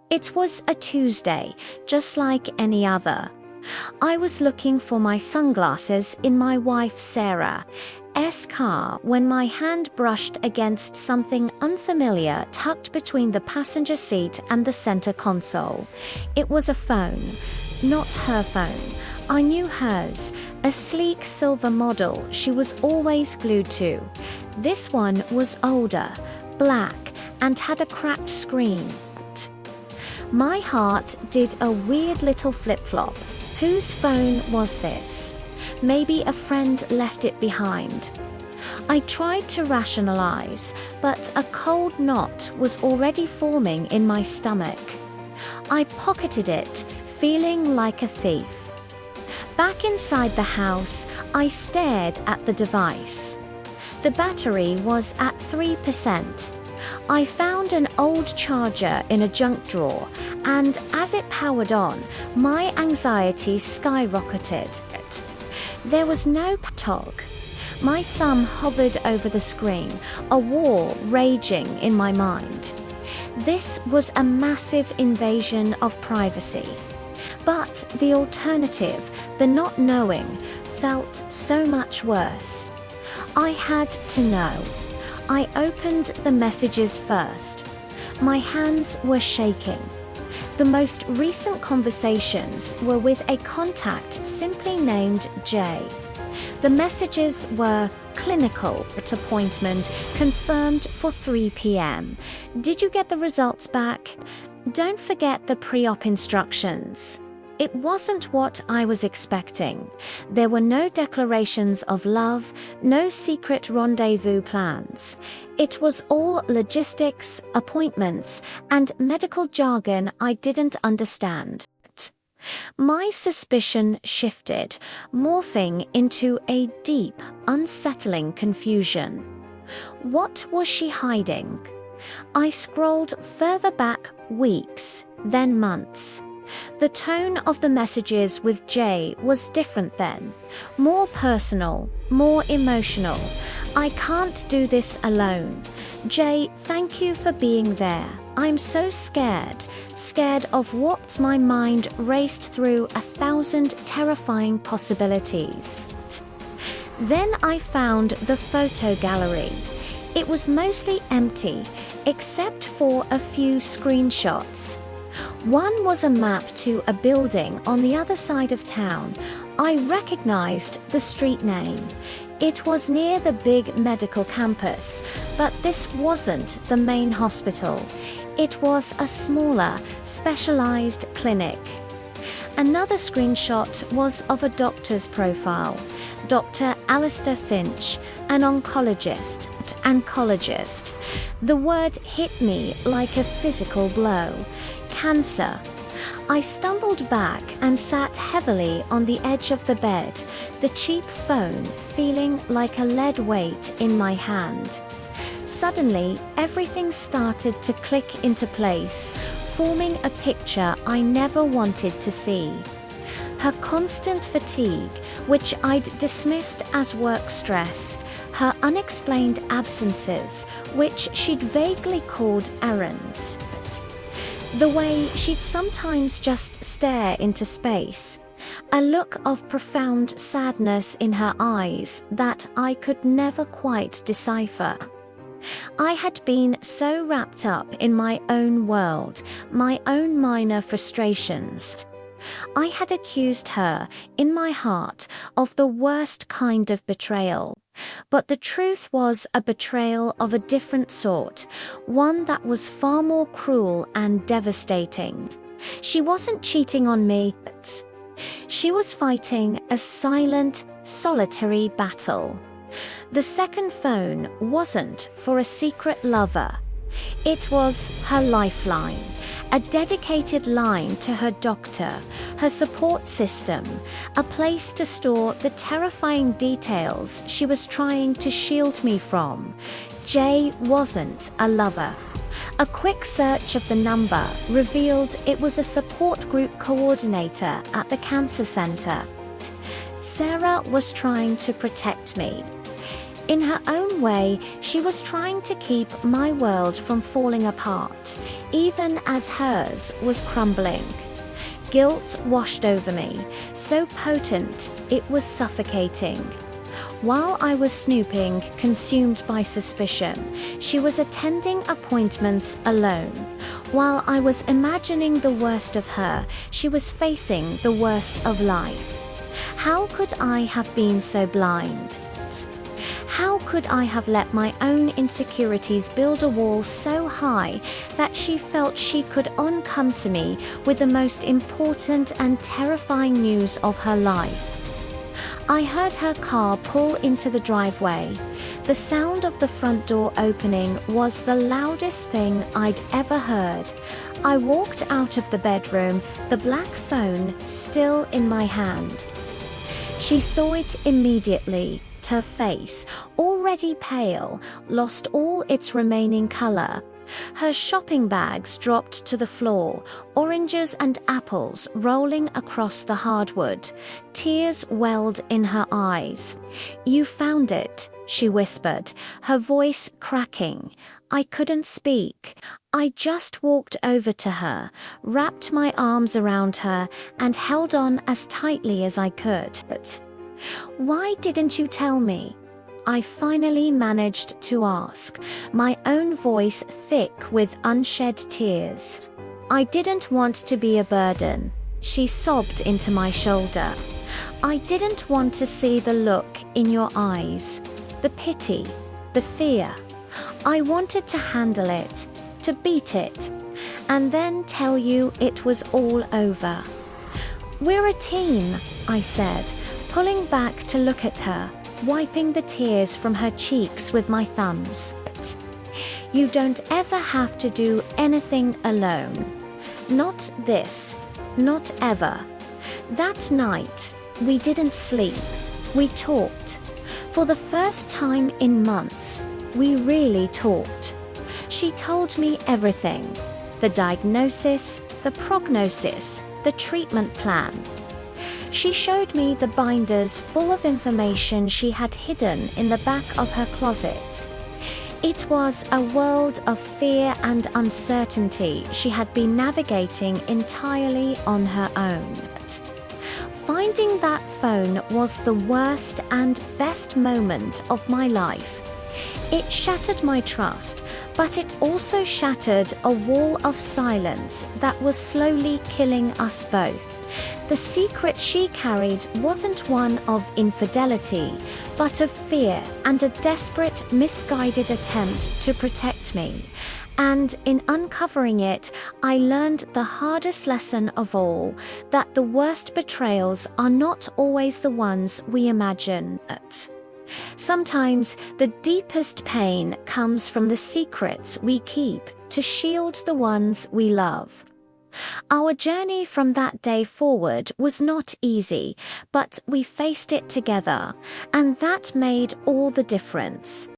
It was a Tuesday, just like any other. I was looking for my sunglasses in my wife Sarah's car when my hand brushed against something unfamiliar tucked between the passenger seat and the center console. It was a phone, not her phone. I knew hers, a sleek silver model she was always glued to. This one was older, black, and had a cracked screen. My heart did a weird little flip-flop. Whose phone was this? Maybe a friend left it behind. I tried to rationalize, but a cold knot was already forming in my stomach. I pocketed it, feeling like a thief. Back inside the house, I stared at the device. The battery was at 3%. I found an old charger in a junk drawer, and as it powered on, my anxiety skyrocketed. There was no toggle. My thumb hovered over the screen, a war raging in my mind. This was a massive invasion of privacy. But the alternative, the not knowing, felt so much worse. I had to know. I opened the messages first. My hands were shaking. The most recent conversations were with a contact simply named Jay. The messages were clinical appointment confirmed for 3 p.m. Did you get the results back? Don't forget the pre-op instructions. It wasn't what I was expecting. There were no declarations of love, no secret rendezvous plans. It was all logistics, appointments, and medical jargon I didn't understand. My suspicion shifted, morphing into a deep, unsettling confusion. What was she hiding? I scrolled further back weeks, then months. The tone of the messages with Jay was different then. More personal, more emotional. I can't do this alone. Jay, thank you for being there. I'm so scared of what my mind raced through 1,000 terrifying possibilities. Then I found the photo gallery. It was mostly empty, except for a few screenshots. One was a map to a building on the other side of town. I recognized the street name. It was near the big medical campus, but this wasn't the main hospital. It was a smaller, specialized clinic. Another screenshot was of a doctor's profile. Dr. Alistair Finch, an oncologist. The word hit me like a physical blow. Cancer. I stumbled back and sat heavily on the edge of the bed, the cheap phone feeling like a lead weight in my hand. Suddenly, everything started to click into place, forming a picture I never wanted to see. Her constant fatigue, which I'd dismissed as work stress, her unexplained absences, which she'd vaguely called errands. The way she'd sometimes just stare into space, a look of profound sadness in her eyes that I could never quite decipher. I had been so wrapped up in my own world, my own minor frustrations. I had accused her, in my heart, of the worst kind of betrayal. But the truth was a betrayal of a different sort, one that was far more cruel and devastating. She wasn't cheating on me, but she was fighting a silent, solitary battle. The second phone wasn't for a secret lover. It was her lifeline, a dedicated line to her doctor, her support system, a place to store the terrifying details she was trying to shield me from. Jay wasn't a lover. A quick search of the number revealed it was a support group coordinator at the cancer center. Sarah was trying to protect me. In her own way, she was trying to keep my world from falling apart, even as hers was crumbling. Guilt washed over me, so potent it was suffocating. While I was snooping, consumed by suspicion, she was attending appointments alone. While I was imagining the worst of her, she was facing the worst of life. How could I have been so blind? How could I have let my own insecurities build a wall so high that she felt she could come to me with the most important and terrifying news of her life? I heard her car pull into the driveway. The sound of the front door opening was the loudest thing I'd ever heard. I walked out of the bedroom, the black phone still in my hand. She saw it immediately. Her face, already pale, lost all its remaining color. Her shopping bags dropped to the floor, oranges and apples rolling across the hardwood. Tears welled in her eyes. "You found it," she whispered, her voice cracking. I couldn't speak. I just walked over to her, wrapped my arms around her, and held on as tightly as I could. But "why didn't you tell me?" I finally managed to ask, my own voice thick with unshed tears. "I didn't want to be a burden," she sobbed into my shoulder. "I didn't want to see the look in your eyes, the pity, the fear. I wanted to handle it, to beat it, and then tell you it was all over." "We're a team," I said, pulling back to look at her, wiping the tears from her cheeks with my thumbs. "You don't ever have to do anything alone. Not this, not ever." That night, we didn't sleep. We talked. For the first time in months, we really talked. She told me everything: the diagnosis, the prognosis, the treatment plan. She showed me the binders full of information she had hidden in the back of her closet. It was a world of fear and uncertainty she had been navigating entirely on her own. Finding that phone was the worst and best moment of my life. It shattered my trust, but it also shattered a wall of silence that was slowly killing us both. The secret she carried wasn't one of infidelity, but of fear and a desperate, misguided attempt to protect me. And in uncovering it, I learned the hardest lesson of all, that the worst betrayals are not always the ones we imagine. Sometimes the deepest pain comes from the secrets we keep to shield the ones we love. Our journey from that day forward was not easy, but we faced it together, and that made all the difference.